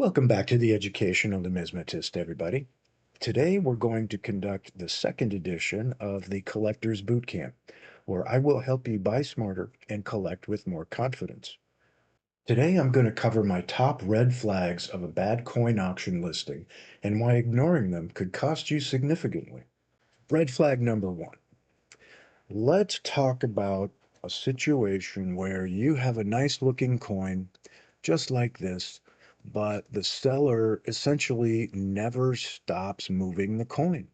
Welcome back to the Education of the Numismatist, everybody. Today we're going to conduct the second edition of the Collector's Bootcamp, where I will help you buy smarter and collect with more confidence. Today I'm going to cover my top red flags of a bad coin auction listing and why ignoring them could cost you significantly. Red flag number one. Let's talk about a situation where you have a nice looking coin just like this, but the seller essentially never stops moving the coin.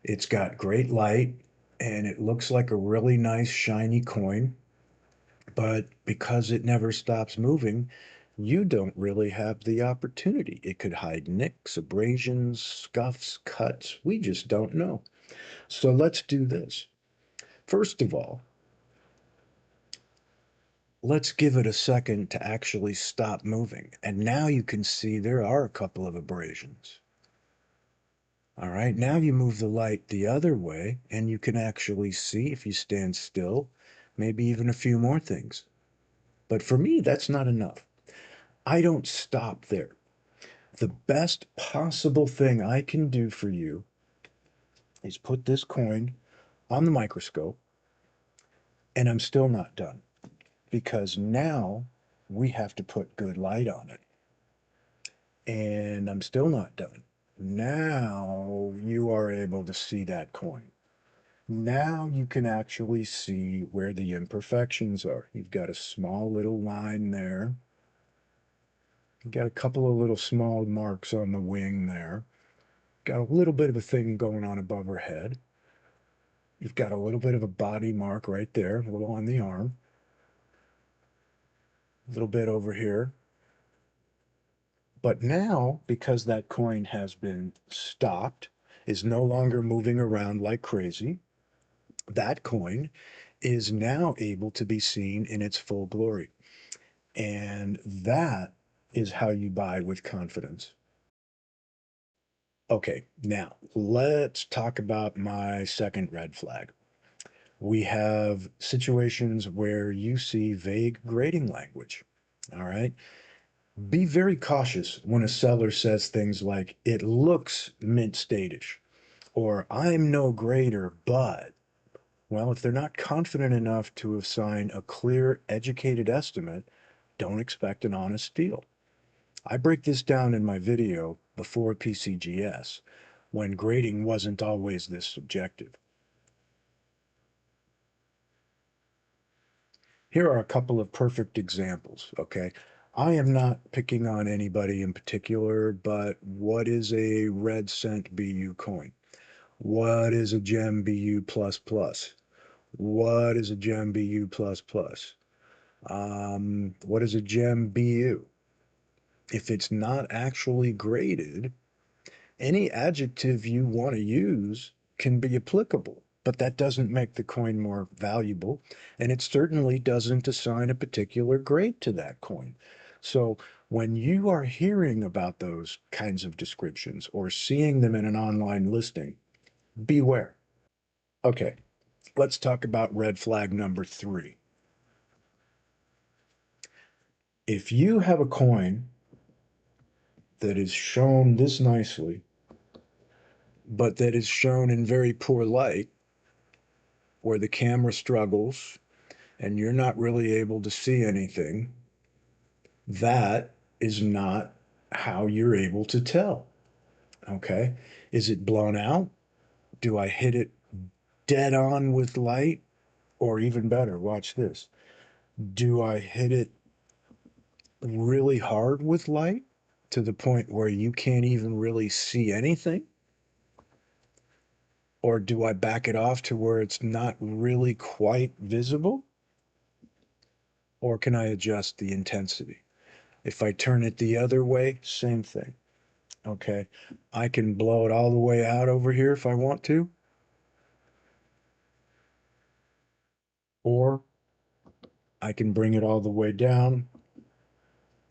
It's got great light and it looks like a really nice shiny coin, but because it never stops moving, you don't really have the opportunity. It could hide nicks, abrasions, scuffs, cuts. We just don't know. So let's do this. First of all, let's give it a second to actually stop moving. And now you can see there are a couple of abrasions. All right, now you move the light the other way, and you can actually see, if you stand still, maybe even a few more things. But for me, that's not enough. I don't stop there. The best possible thing I can do for you is put this coin on the microscope, and I'm still not done because now we have to put good light on it. And I'm still not done. Now you are able to see that coin. Now you can actually see where the imperfections are. You've got a small little line there. You've got a couple of little small marks on the wing there. Got a little bit of a thing going on above her head. You've got a little bit of a body mark right there, a little on the arm, a little bit over here. But now, because that coin has been stopped, is no longer moving around like crazy, that coin is now able to be seen in its full glory. And that is how you buy with confidence. Okay, now let's talk about my second red flag. We have situations where you see vague grading language. All right. Be very cautious when a seller says things like, it looks mint statish, or I'm no grader, but, well, if they're not confident enough to assign a clear, educated estimate, don't expect an honest deal. I break this down in my video before PCGS, when grading wasn't always this subjective. Here are a couple of perfect examples, okay? I am not picking on anybody in particular, but what is a red cent BU coin? What is a gem BU plus plus? What is a gem BU plus plus? What is a gem BU? If it's not actually graded, any adjective you want to use can be applicable, but that doesn't make the coin more valuable, and it certainly doesn't assign a particular grade to that coin. So when you are hearing about those kinds of descriptions or seeing them in an online listing, beware. Okay, let's talk about red flag number three. If you have a coin that is shown this nicely, but that is shown in very poor light, where the camera struggles and you're not really able to see anything, that is not how you're able to tell. Okay. Is it blown out? Do I hit it dead on with light? Or even better, watch this. Do I hit it really hard with light to the point where you can't even really see anything? Or do I back it off to where it's not really quite visible? Or can I adjust the intensity? If I turn it the other way, same thing. Okay. I can blow it all the way out over here if I want to, or I can bring it all the way down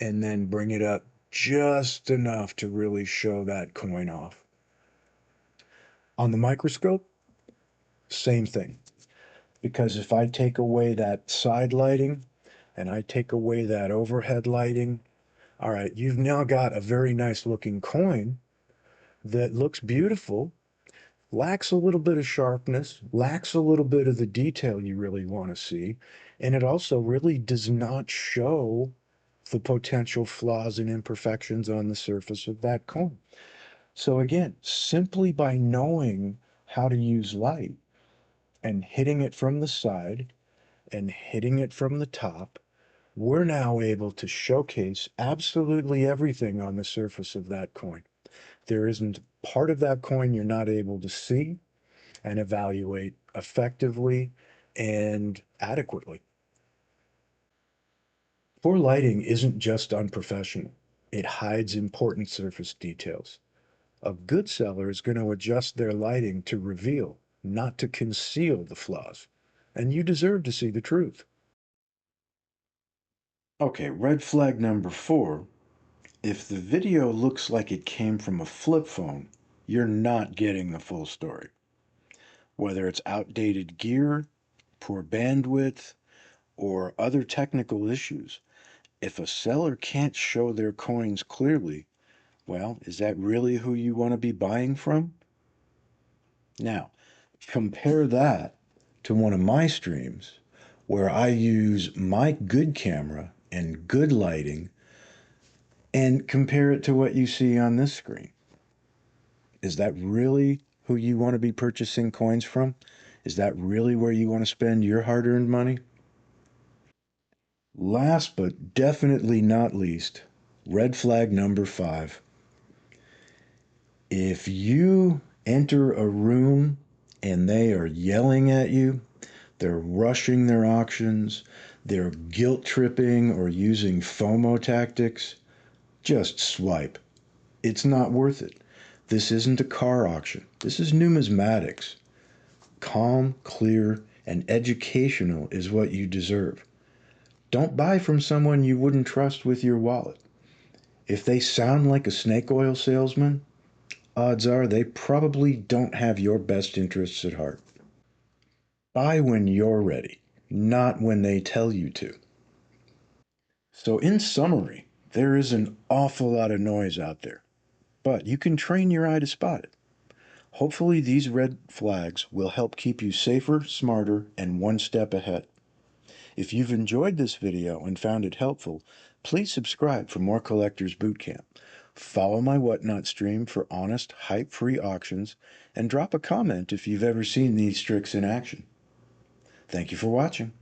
and then bring it up just enough to really show that coin off. On the microscope, same thing. Because if I take away that side lighting and I take away that overhead lighting, All right, you've now got a very nice looking coin that looks beautiful, lacks a little bit of sharpness, lacks a little bit of the detail you really want to see, and it also really does not show the potential flaws and imperfections on the surface of that coin. So again, simply by knowing how to use light and hitting it from the side and hitting it from the top, we're now able to showcase absolutely everything on the surface of that coin. There isn't part of that coin you're not able to see and evaluate effectively and adequately. Poor lighting isn't just unprofessional, it hides important surface details. A good seller is going to adjust their lighting to reveal, not to conceal the flaws. And you deserve to see the truth. Okay, red flag number 4. If the video looks like it came from a flip phone, you're not getting the full story. Whether it's outdated gear, poor bandwidth, or other technical issues, if a seller can't show their coins clearly, well, is that really who you want to be buying from? Now, compare that to one of my streams where I use my good camera and good lighting and compare it to what you see on this screen. Is that really who you want to be purchasing coins from? Is that really where you want to spend your hard earned money? Last but definitely not least, red flag number 5. If you enter a room and they are yelling at you, they're rushing their auctions, they're guilt tripping or using FOMO tactics, just swipe. It's not worth it. This isn't a car auction. This is numismatics. Calm, clear, and educational is what you deserve. Don't buy from someone you wouldn't trust with your wallet. If they sound like a snake oil salesman, odds are they probably don't have your best interests at heart. Buy when you're ready, not when they tell you to. So, in summary, there is an awful lot of noise out there, but you can train your eye to spot it. Hopefully, these red flags will help keep you safer, smarter, and one step ahead. If you've enjoyed this video and found it helpful, please subscribe for more Collector's Bootcamp. Follow my Whatnot stream for honest, hype-free auctions, and drop a comment if you've ever seen these tricks in action. Thank you for watching.